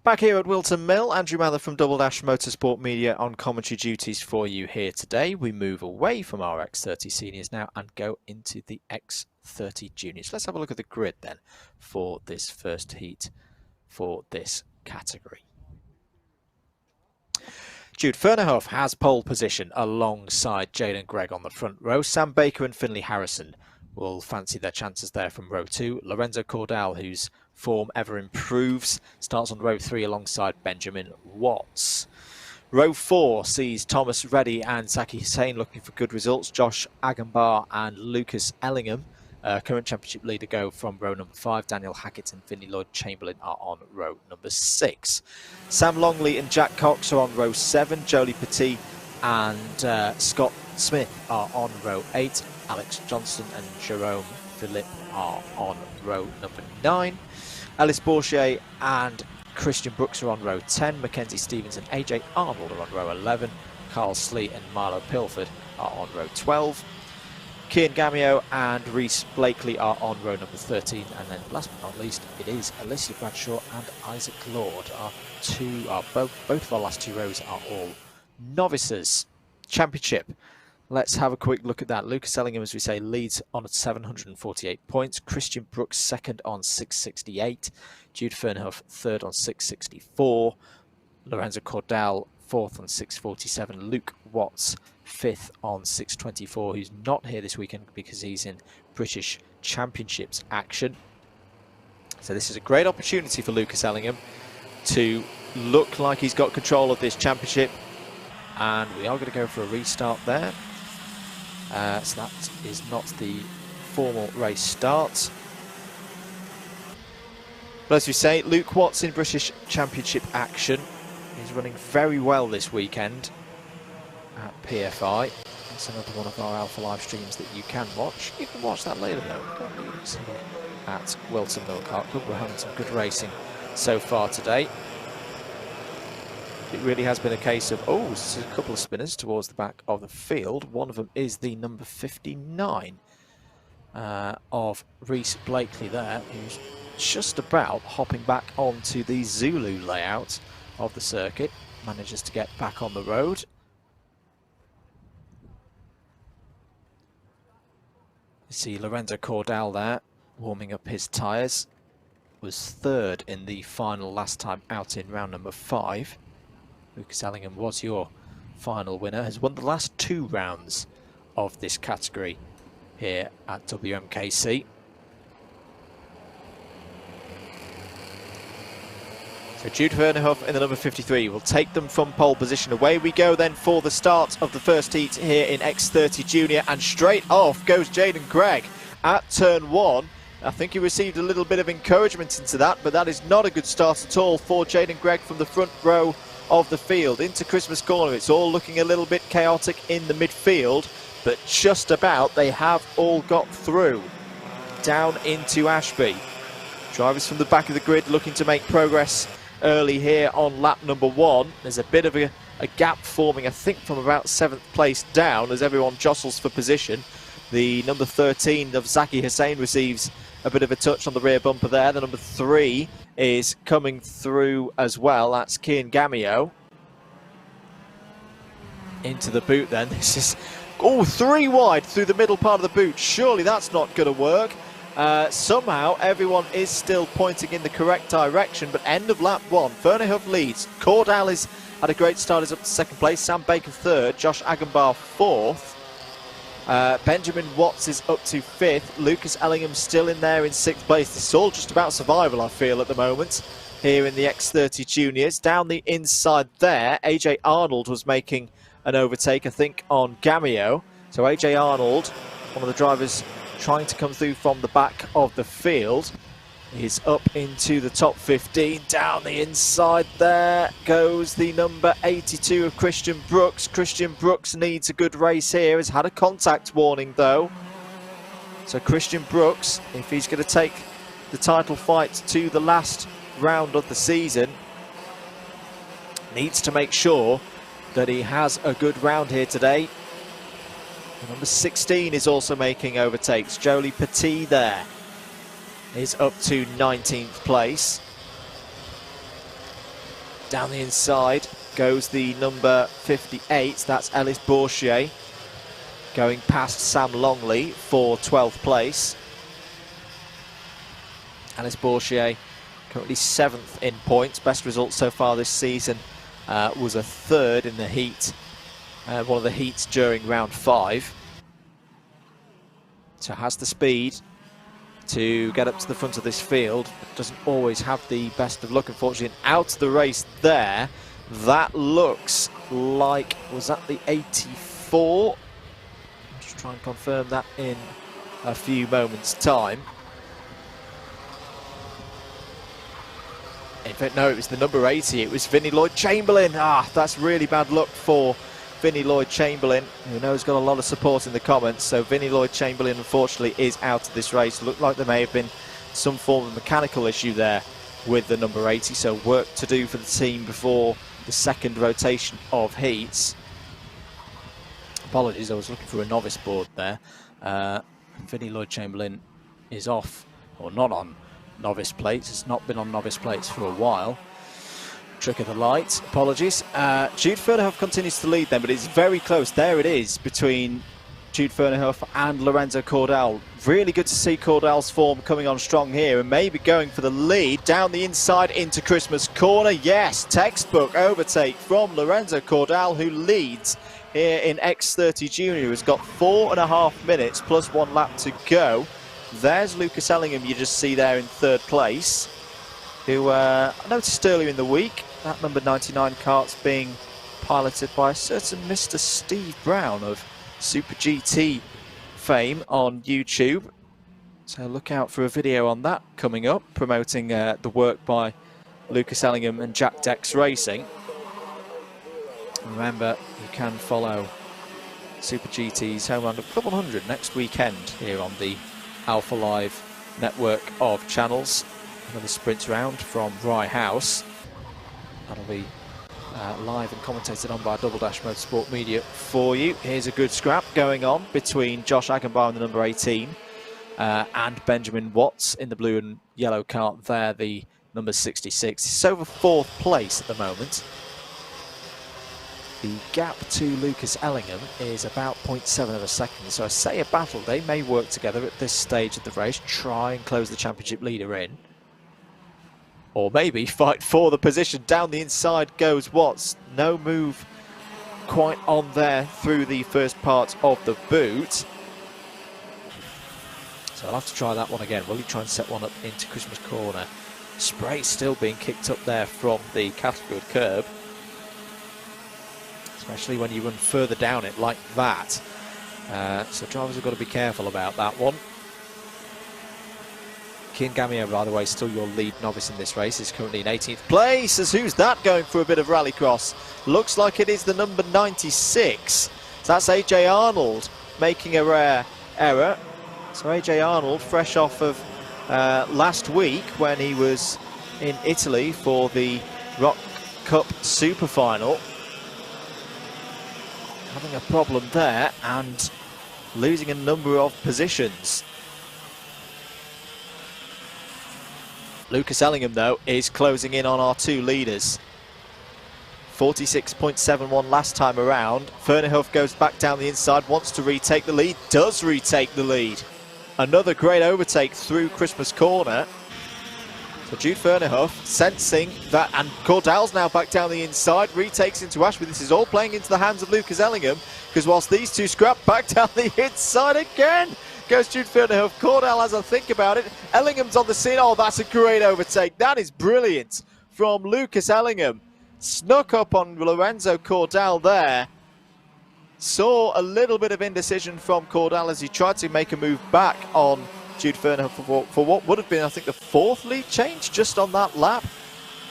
Back here at Wilton Mill, Andrew Mather from Double Dash Motorsport Media on commentary duties for you here today. We move away from our X30 seniors now and go into the X30 juniors. Let's have a look at the grid then for this first heat for this category. Jude Fernhoff has pole position alongside Jaden Gregg on the front row. Sam Baker and Finley Harrison will fancy their chances there from row 2. Lorenzo Cordal, whose form ever improves, starts on row 3 alongside Benjamin Watts. Row 4 sees Thomas Reddy and Zaki Hussain looking for good results. Josh Agambar and Lucas Ellingham, current championship leader, go from row number 5. Daniel Hackett and Finley Lloyd-Chamberlain are on row number 6. Sam Longley and Jack Cox are on row 7. Jolie Petit and Scott Smith are on row 8. Alex Johnston and Jerome Philippe are on row number 9. Ellis Bourchier and Christian Brooks are on row 10. Mackenzie Stevens and AJ Arnold are on row 11. Carl Sleet and Milo Pilford are on row 12. Kian Gamio and Reese Blakely are on row number 13. And then last but not least, it is Alicia Bradshaw and Isaac Lord. Both of our last 2 rows are all novices. Championship. Let's have a quick look at that. Lucas Ellingham, as we say, leads on at 748 points. Christian Brooks second on 668. Jude Fernhoff third on 664. Lorenzo Cordal fourth on 647. Luke Watts fifth on 624, who's not here this weekend because he's in British Championships action. So this is a great opportunity for Lucas Ellingham to look like he's got control of this championship. And we are going to go for a restart there. So that is not the formal race start. But as we say, Luke Watts in British Championship action. He's running very well this weekend at PFI. It's another one of our Alpha live streams that you can watch. You can watch that later though, can't you? So at Wilton Mill Kart Club, we're having some good racing so far today. It really has been a case of, there's a couple of spinners towards the back of the field. One of them is the number 59 of Reese Blakely there, who's just about hopping back onto the Zulu layout of the circuit. Manages to get back on the road. You see Lorenzo Cordal there, warming up his tyres. Was third in the final last time out in round number 5. Lucas Ellingham was your final winner, has won the last 2 rounds of this category here at WMKC. So Jude Fernhoff in the number 53 will take them from pole position. Away we go then for the start of the first heat here in X30 Junior, and straight off goes Jaden Gregg at turn 1. I think he received a little bit of encouragement into that, but that is not a good start at all for Jaden Gregg from the front row of the field into Christmas Corner. It's all looking a little bit chaotic in the midfield, but just about they have all got through down into Ashby. Drivers from the back of the grid looking to make progress early here on lap number 1. There's a bit of a gap forming, I think, from about 7th place down as everyone jostles for position. The number 13 of Zaki Hussain receives a bit of a touch on the rear bumper there. The number 3 is coming through as well. That's Kian Gamio. Into the boot then. This is, 3 wide through the middle part of the boot. Surely that's not going to work. Somehow everyone is still pointing in the correct direction, but end of lap 1, Fernhoff leads. Cordal is had a great start, is up to 2nd place. Sam Baker 3rd. Josh Agambar 4th. Benjamin Watts is up to 5th. Lucas Ellingham still in there in 6th place. This is all just about survival, I feel, at the moment here in the X30 Juniors. Down the inside there, AJ Arnold was making an overtake, I think, on Gamio. So AJ Arnold, one of the drivers trying to come through from the back of the field, is up into the top 15. Down the inside there goes the number 82 of Christian Brooks. Christian Brooks needs a good race here. Has had a contact warning though. So Christian Brooks, if he's going to take the title fight to the last round of the season, needs to make sure that he has a good round here today. The number 16 is also making overtakes. Jolie Petit there is up to 19th place. Down the inside goes the number 58, that's Ellis Bourchier, going past Sam Longley for 12th place. Ellis Bourchier currently 7th in points. Best result so far this season was a 3rd in the heat, one of the heats during round 5. So has the speed to get up to the front of this field, but doesn't always have the best of luck, unfortunately. And out of the race there, that looks like, was that the 84? I'll just try and confirm that in a few moments' time. In fact, no, it was the number 80. It was Vinnie Lloyd-Chamberlain. That's really bad luck for Vinnie Lloyd-Chamberlain, who knows got a lot of support in the comments. So Vinnie Lloyd-Chamberlain, unfortunately, is out of this race. Looked like there may have been some form of mechanical issue there with the number 80. So work to do for the team before the second rotation of heats. Apologies, I was looking for a novice board there. Vinnie Lloyd-Chamberlain is off, or not on novice plates. It's not been on novice plates for a while. Trick of the light, apologies. Jude Fernhoff continues to lead then, but it's very close. There it is between Jude Fernhoff and Lorenzo Cordell. Really good to see Cordell's form coming on strong here and maybe going for the lead down the inside into Christmas Corner. Yes, textbook overtake from Lorenzo Cordell, who leads here in X30 Junior, who's got 4.5 minutes plus 1 lap to go. There's Lucas Ellingham, you just see there in 3rd place, who I noticed earlier in the week, that number 99 kart's being piloted by a certain Mr. Steve Brown of Super GT fame on YouTube. So look out for a video on that coming up, promoting the work by Lucas Ellingham and Jack Dex Racing. Remember, you can follow Super GT's Home Round of Club 100 next weekend here on the Alpha Live network of channels. Another sprint round from Rye House. That'll be live and commentated on by Double Dash Motorsport Media for you. Here's a good scrap going on between Josh Agenbar in the number 18 and Benjamin Watts in the blue and yellow kart there, the number 66. It's over 4th place at the moment. The gap to Lucas Ellingham is about 0.7 of a second, so I say a battle. They may work together at this stage of the race, try and close the championship leader in. Or maybe fight for the position. Down the inside goes Watts. No move quite on there through the first part of the boot. So I'll have to try that one again. Will he try and set one up into Christmas Corner? Spray still being kicked up there from the Cattleford curb. Especially when you run further down it like that. So drivers have got to be careful about that one. Kian Gamier, by the way, still your lead novice in this race, is currently in 18th place. As who's that going for a bit of rallycross? Looks like it is the number 96. So that's AJ Arnold making a rare error. So AJ Arnold, fresh off of last week when he was in Italy for the Rock Cup Super Final. Having a problem there and losing a number of positions. Lucas Ellingham, though, is closing in on our 2 leaders. 46.71 last time around. Fernhoff goes back down the inside, wants to retake the lead, does retake the lead. Another great overtake through Christmas Corner. So Jude Fernhoff sensing that, and Cordell's now back down the inside, retakes into Ashby. This is all playing into the hands of Lucas Ellingham, because whilst these two scrap, back down the inside again goes Jude Fernhoff. Cordell has a think about it. Ellingham's on the scene. Oh, that's a great overtake. That is brilliant from Lucas Ellingham. Snuck up on Lorenzo Cordell there. Saw a little bit of indecision from Cordell as he tried to make a move back on Jude Fernhoff for what would have been, I think, the 4th lead change just on that lap.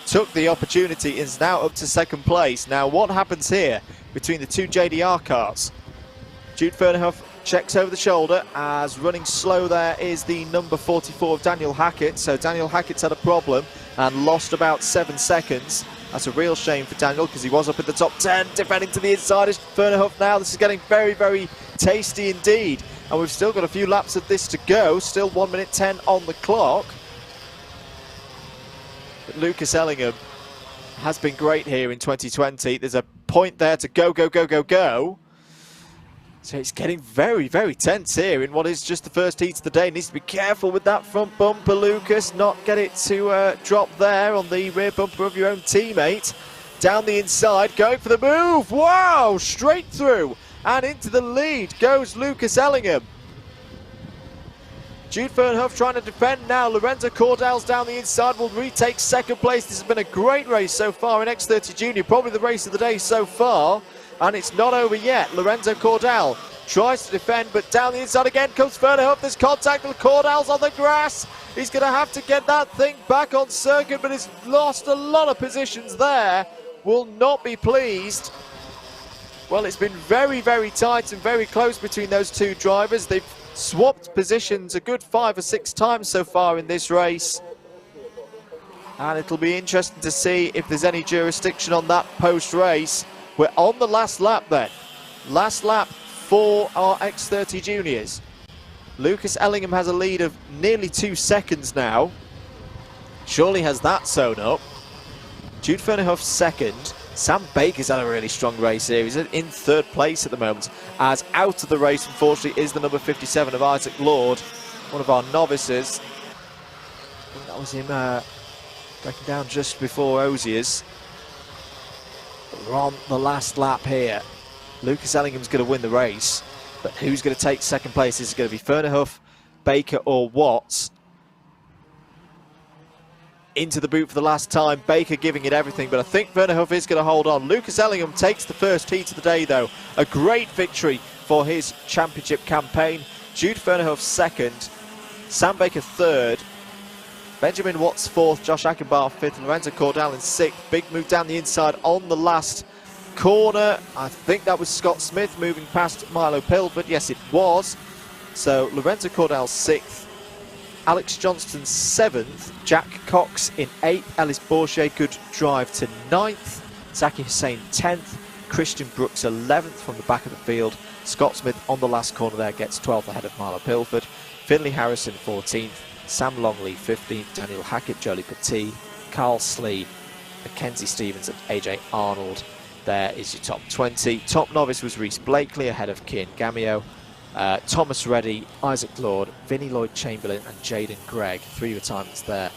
Took the opportunity, is now up to 2nd place. Now, what happens here between the 2 JDR cars? Jude Fernhoff checks over the shoulder as running slow there is the number 44 of Daniel Hackett. So Daniel Hackett's had a problem and lost about 7 seconds. That's a real shame for Daniel because he was up in the top 10, defending to the inside is Fernhoff now. This is getting very, very tasty indeed. And we've still got a few laps of this to go. Still 1 minute 10 on the clock. But Lucas Ellingham has been great here in 2020. There's a point there to go, go, go, go, go. So it's getting very, very tense here in what is just the first heat of the day. Needs to be careful with that front bumper, Lucas. Not get it to drop there on the rear bumper of your own teammate. Down the inside, going for the move. Wow, straight through. And into the lead goes Lucas Ellingham. Jude Fernhoff trying to defend now. Lorenzo Cordell's down the inside, will retake second place. This has been a great race so far in X30 Junior, probably the race of the day so far. And it's not over yet. Lorenzo Cordell tries to defend, but down the inside again comes Fernhoff. There's contact with Cordell's on the grass. He's going to have to get that thing back on circuit, but he's lost a lot of positions there. Will not be pleased. Well, it's been very, very tight and very close between those two drivers. They've swapped positions a good 5 or 6 times so far in this race. And it'll be interesting to see if there's any jurisdiction on that post-race. We're on the last lap then. Last lap for our X30 juniors. Lucas Ellingham has a lead of nearly 2 seconds now. Surely has that sewn up. Jude Fernhoff second. Sam Baker's had a really strong race here. He's in 3rd place at the moment. As out of the race, unfortunately, is the number 57 of Isaac Lord, one of our novices. I think that was him breaking down just before Ozier's. We're on the last lap here. Lucas Ellingham's going to win the race, but who's going to take second place? Is it going to be Fernhoff, Baker or Watts? Into the boot for the last time, Baker giving it everything, but I think Fernhoff is going to hold on. Lucas Ellingham takes the first heat of the day though. A great victory for his championship campaign. Jude Fernhoff second, Sam Baker third, Benjamin Watts fourth, Josh Ackenbar fifth, Lorenzo Cordell in sixth. Big move down the inside on the last corner. I think that was Scott Smith moving past Milo Pilford. Yes, it was. So Lorenzo Cordell sixth, Alex Johnston 7th, Jack Cox in 8th, Ellis Bourget good drive to 9th, Zaki Hussain 10th, Christian Brooks 11th from the back of the field, Scott Smith on the last corner there gets 12th ahead of Milo Pilford, Finley Harrison 14th, Sam Longley 15th, Daniel Hackett, Jolie Petit, Carl Slee, Mackenzie Stevens and AJ Arnold. There is your top 20. Top novice was Reese Blakely ahead of Kian Gamio. Thomas Reddy, Isaac Lord, Vinnie Lloyd-Chamberlain and Jaden Gregg. 3 retirements there